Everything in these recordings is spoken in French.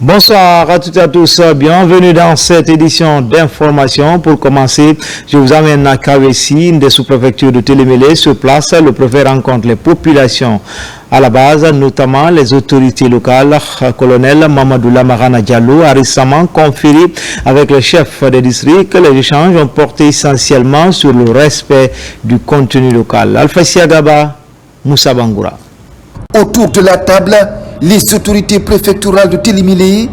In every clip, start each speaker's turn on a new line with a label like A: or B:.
A: Bonsoir à toutes et à tous, bienvenue dans cette édition d'information. Pour commencer, je vous amène à Kawessi, une des sous-préfectures de Télémélé. Sur place, le préfet rencontre les populations à la base, notamment les autorités locales. Colonel Mamadou Lamarana Diallo a récemment conféré avec le chef des districts. Les échanges ont porté essentiellement sur le respect du contenu local. Alpha Siagaba, Moussa Bangoura.
B: Autour de la table, les autorités préfectorales de Télémélé,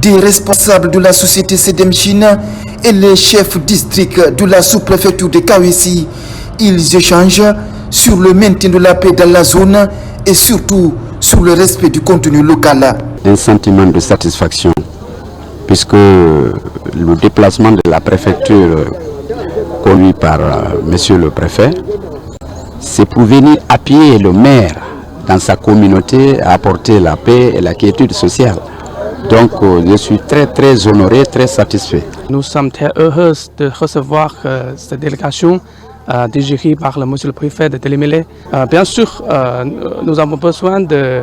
B: des responsables de la société CDM Chine et les chefs districts de la sous-préfecture de Kawessi, ils échangent sur le maintien de la paix dans la zone et surtout sur le respect du contenu local.
C: Un sentiment de satisfaction puisque le déplacement de la préfecture conduit par monsieur le préfet, c'est pour venir appuyer le maire dans sa communauté à apporter la paix et la quiétude sociale. Donc je suis très honoré, très satisfait.
D: Nous sommes très heureux de recevoir cette délégation dirigée par monsieur le préfet de Télémélé. Bien sûr, nous avons besoin de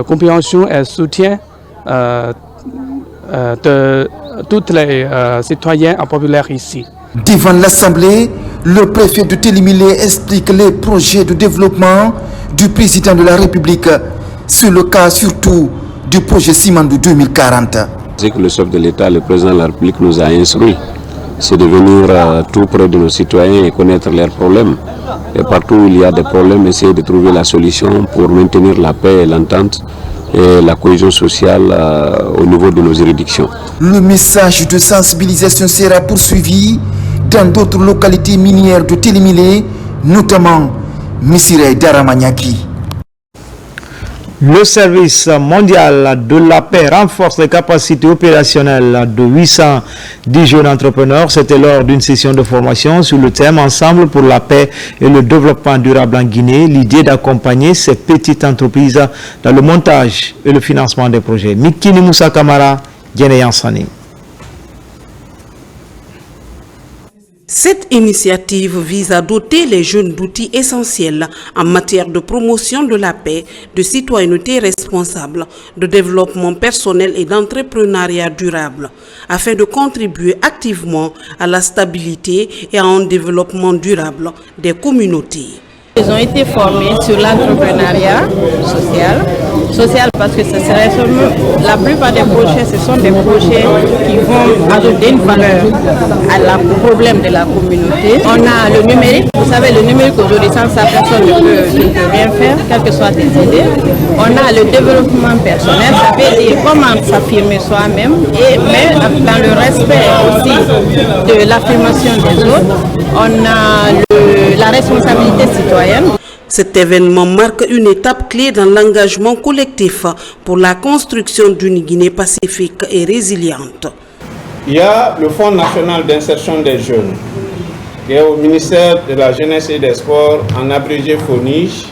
D: compréhension et soutien de tous les citoyens populaires ici.
B: Devant l'Assemblée, le préfet de Télémélé explique les projets de développement du président de la République. C'est le cas surtout du projet Simandou 2040.
C: C'est que le chef de l'État, le président de la République nous a instruit, c'est de venir tout près de nos citoyens et connaître leurs problèmes. Et partout où il y a des problèmes, essayer de trouver la solution pour maintenir la paix et l'entente et la cohésion sociale au niveau de nos juridictions.
B: Le message de sensibilisation sera poursuivi dans d'autres localités minières de Télémélé, notamment Missiré Daramaniaki.
A: Le service mondial de la paix renforce les capacités opérationnelles de 810 jeunes entrepreneurs. C'était lors d'une session de formation sur le thème Ensemble pour la paix et le développement durable en Guinée. L'idée d'accompagner ces petites entreprises dans le montage et le financement des projets. Mikini Moussa Kamara, Guinée Yansani.
E: Cette initiative vise à doter les jeunes d'outils essentiels en matière de promotion de la paix, de citoyenneté responsable, de développement personnel et d'entrepreneuriat durable, afin de contribuer activement à la stabilité et à un développement durable des communautés.
F: Ils ont été formés sur l'entrepreneuriat social parce que ce serait seulement, la plupart des projets, ce sont des projets qui vont ajouter une valeur au problème de la communauté. On a le numérique, vous savez, le numérique aujourd'hui, sans ça, personne ne peut rien faire, quelles que soient tes idées. On a le développement personnel, ça veut dire comment s'affirmer soi-même, mais dans le respect aussi de l'affirmation des autres. On a la responsabilité citoyenne.
E: Cet événement marque une étape clé dans l'engagement collectif pour la construction d'une Guinée pacifique et résiliente.
G: Il y a le Fonds national d'insertion des jeunes, qui est au ministère de la Jeunesse et des Sports, en abrégé FONIJ,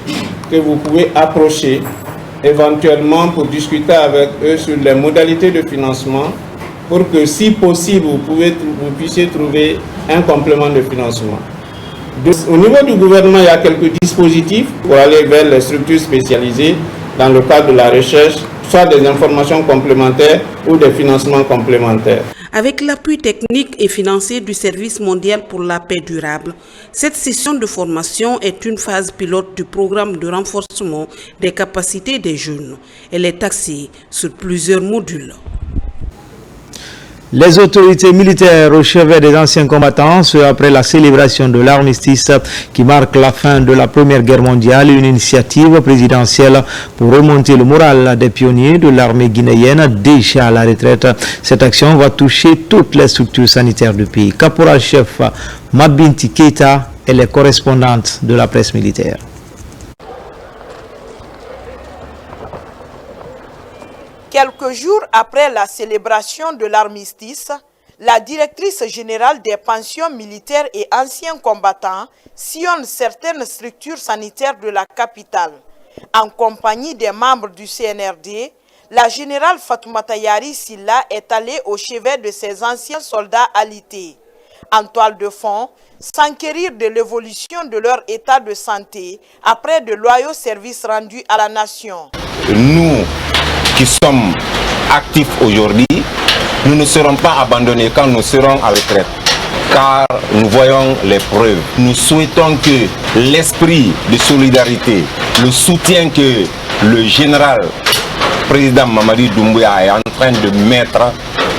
G: que vous pouvez approcher éventuellement pour discuter avec eux sur les modalités de financement, pour que si possible vous puissiez trouver un complément de financement. Au niveau du gouvernement, il y a quelques dispositifs pour aller vers les structures spécialisées dans le cadre de la recherche, soit des informations complémentaires ou des financements complémentaires.
E: Avec l'appui technique et financier du Service mondial pour la paix durable, cette session de formation est une phase pilote du programme de renforcement des capacités des jeunes. Elle est axée sur plusieurs modules.
A: Les autorités militaires au chevet des anciens combattants, ce après la célébration de l'armistice qui marque la fin de la Première Guerre mondiale, une initiative présidentielle pour remonter le moral des pionniers de l'armée guinéenne déjà à la retraite. Cette action va toucher toutes les structures sanitaires du pays. Caporal-chef Mabinti Keita est la correspondante de la presse militaire.
H: Quelques jours après la célébration de l'armistice, la directrice générale des pensions militaires et anciens combattants sillonne certaines structures sanitaires de la capitale. En compagnie des membres du CNRD, la générale Fatoumata Yari Silla est allée au chevet de ses anciens soldats alités. En toile de fond, s'enquérir de l'évolution de leur état de santé après de loyaux services rendus à la nation.
I: Nous qui sommes actifs aujourd'hui, nous ne serons pas abandonnés quand nous serons à retraite, car nous voyons les preuves. Nous souhaitons que l'esprit de solidarité, le soutien que le général président Mamadi Doumbouya est en train de mettre,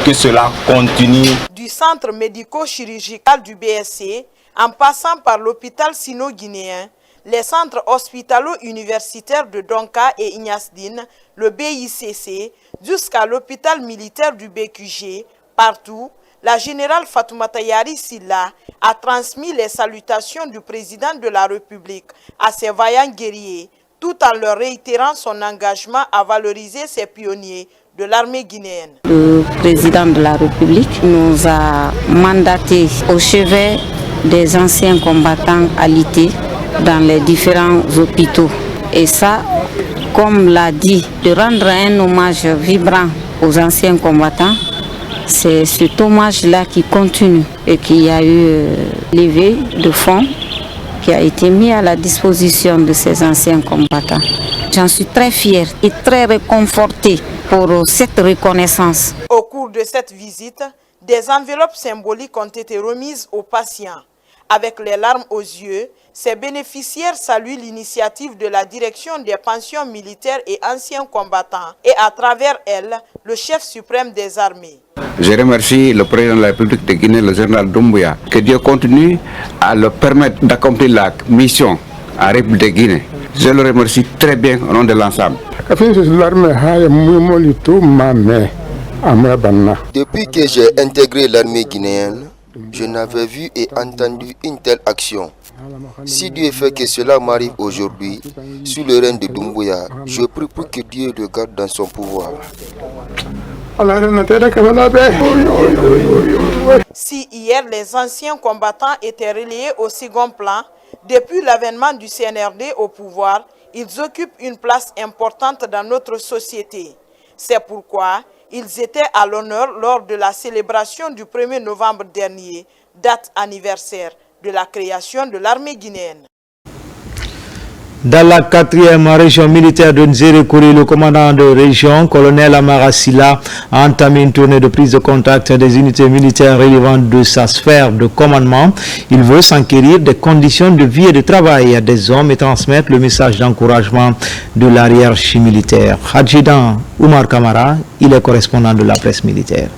I: que cela continue. Du centre médico-chirurgical du BSC, en passant par l'hôpital sino-guinéen, les centres hospitalo-universitaires de Donka et Ignasdine, le BICC, jusqu'à l'hôpital militaire du BQG, partout, la générale Fatoumata Yari Silla a transmis les salutations du président de la République à ses vaillants guerriers, tout en leur réitérant son engagement à valoriser ces pionniers de l'armée guinéenne.
F: Le président de la République nous a mandaté au chevet des anciens combattants alités dans les différents hôpitaux. Et ça, comme l'a dit, de rendre un hommage vibrant aux anciens combattants, c'est cet hommage-là qui continue et qui a eu levé de fonds qui a été mis à la disposition de ces anciens combattants. J'en suis très fière et très réconfortée pour cette reconnaissance.
H: Au cours de cette visite, des enveloppes symboliques ont été remises aux patients. Avec les larmes aux yeux, ces bénéficiaires saluent l'initiative de la direction des pensions militaires et anciens combattants et à travers elle, le chef suprême des armées.
C: Je remercie le président de la République de Guinée, le général Doumbouya, que Dieu continue à le permettre d'accomplir la mission à la République de Guinée. Je le remercie très bien au nom de l'ensemble.
J: Depuis que j'ai intégré l'armée guinéenne, je n'avais vu et entendu une telle action. Si Dieu fait que cela m'arrive aujourd'hui, sous le règne de Doumbouya, je prie pour que Dieu le garde dans son pouvoir.
H: Si hier les anciens combattants étaient relayés au second plan, depuis l'avènement du CNRD au pouvoir, ils occupent une place importante dans notre société. C'est pourquoi ils étaient à l'honneur lors de la célébration du 1er novembre dernier, date anniversaire de la création de l'armée guinéenne.
A: Dans la 4e région militaire de Nzérékouri, le commandant de région, colonel Amara Silla, a entamé une tournée de prise de contact des unités militaires relevantes de sa sphère de commandement. Il veut s'enquérir des conditions de vie et de travail des hommes et transmettre le message d'encouragement de la hiérarchie militaire. Adjudant Oumar Kamara, il est correspondant de la presse militaire.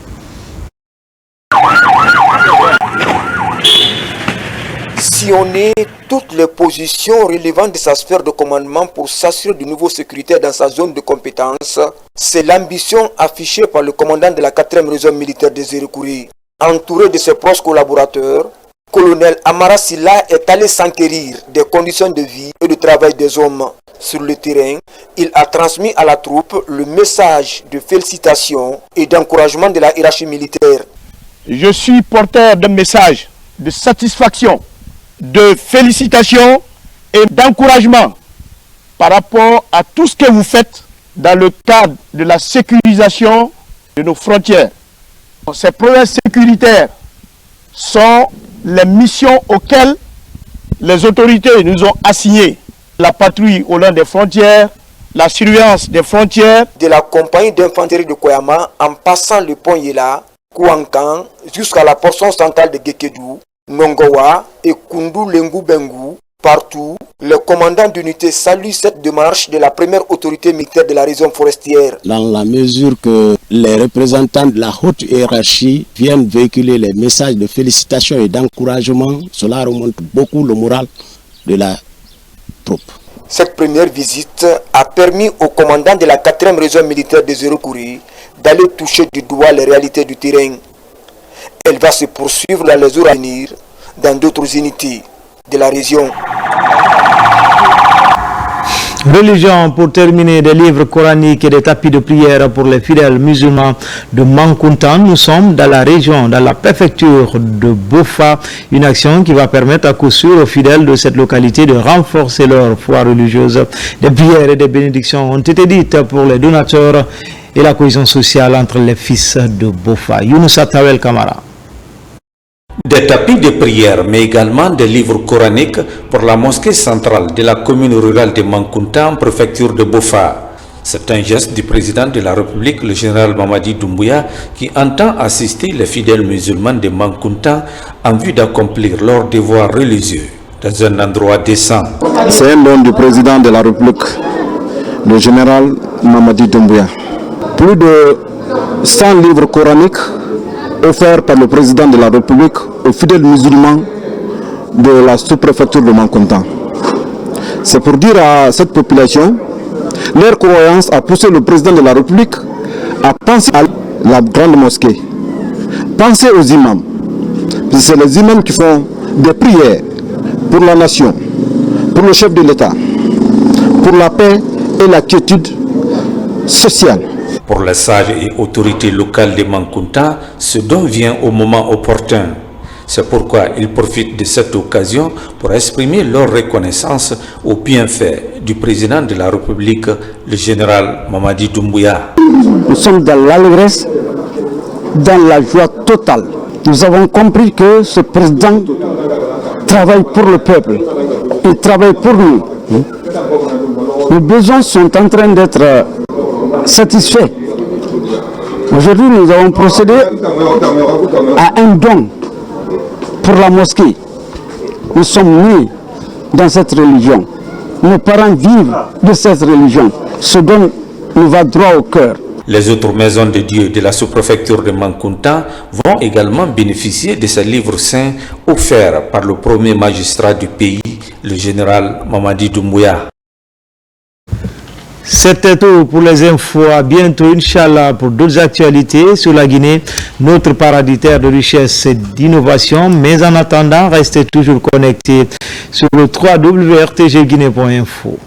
B: Sillonner toutes les positions relevantes de sa sphère de commandement pour s'assurer du niveau sécuritaire dans sa zone de compétence, c'est l'ambition affichée par le commandant de la 4e région militaire de Nzérékouri. Entouré de ses proches collaborateurs, colonel Amara Silla est allé s'enquérir des conditions de vie et de travail des hommes. Sur le terrain, il a transmis à la troupe le message de félicitations et d'encouragement de la hiérarchie militaire.
K: Je suis porteur d'un message de satisfaction, de félicitations et d'encouragement par rapport à tout ce que vous faites dans le cadre de la sécurisation de nos frontières. Ces problèmes sécuritaires sont les missions auxquelles les autorités nous ont assignées. La patrouille au long des frontières, la surveillance des frontières.
B: De la compagnie d'infanterie de Koyama en passant le pont Yela, Kouankan, jusqu'à la portion centrale de Gekedou, Nongowa et Kundu Lengu Bengu, partout, le commandant d'unité salue cette démarche de la première autorité militaire de la région forestière.
L: Dans la mesure que les représentants de la haute hiérarchie viennent véhiculer les messages de félicitations et d'encouragement, cela remonte beaucoup le moral de la troupe.
B: Cette première visite a permis au commandant de la 4e région militaire de Nzérékouri d'aller toucher du doigt les réalités du terrain. Elle va se poursuivre dans les jours à venir dans d'autres unités de la région.
A: Religion, pour terminer, des livres coraniques et des tapis de prière pour les fidèles musulmans de Mankountan. Nous sommes dans la région, dans la préfecture de Bofa, une action qui va permettre à coup sûr aux fidèles de cette localité de renforcer leur foi religieuse. Des prières et des bénédictions ont été dites pour les donateurs et la cohésion sociale entre les fils de Bofa. Younousa Tawel Kamara.
M: Des tapis de prière, mais également des livres coraniques pour la mosquée centrale de la commune rurale de Mankountan, préfecture de Bofa. C'est un geste du président de la République, le général Mamadi Doumbouya, qui entend assister les fidèles musulmans de Mankountan en vue d'accomplir leurs devoirs religieux dans un endroit décent.
N: C'est un don du président de la République, le général Mamadi Doumbouya. Plus de 100 livres coraniques offert par le président de la République aux fidèles musulmans de la sous-préfecture de Mankountan. C'est pour dire à cette population, leur croyance a poussé le président de la République à penser à la grande mosquée, penser aux imams. C'est les imams qui font des prières pour la nation, pour le chef de l'État, pour la paix et la quiétude sociale.
M: Pour les sages et autorités locales de Mankountan, ce don vient au moment opportun. C'est pourquoi ils profitent de cette occasion pour exprimer leur reconnaissance aux bienfaits du président de la République, le général Mamadi Doumbouya.
O: Nous sommes dans l'allégresse, dans la joie totale. Nous avons compris que ce président travaille pour le peuple. Il travaille pour nous. Nos besoins sont en train d'être satisfaits. Aujourd'hui, nous avons procédé à un don pour la mosquée. Nous sommes nés dans cette religion. Nos parents vivent de cette religion. Ce don nous va droit au cœur.
M: Les autres maisons de Dieu de la sous-préfecture de Mankountan vont également bénéficier de ces livres saints offerts par le premier magistrat du pays, le général Mamadi Doumbouya.
A: C'était tout pour les infos. À bientôt, Inch'Allah, pour d'autres actualités sur la Guinée, notre paradis terre de richesse et d'innovation. Mais en attendant, restez toujours connectés sur le www.rtgguinée.info.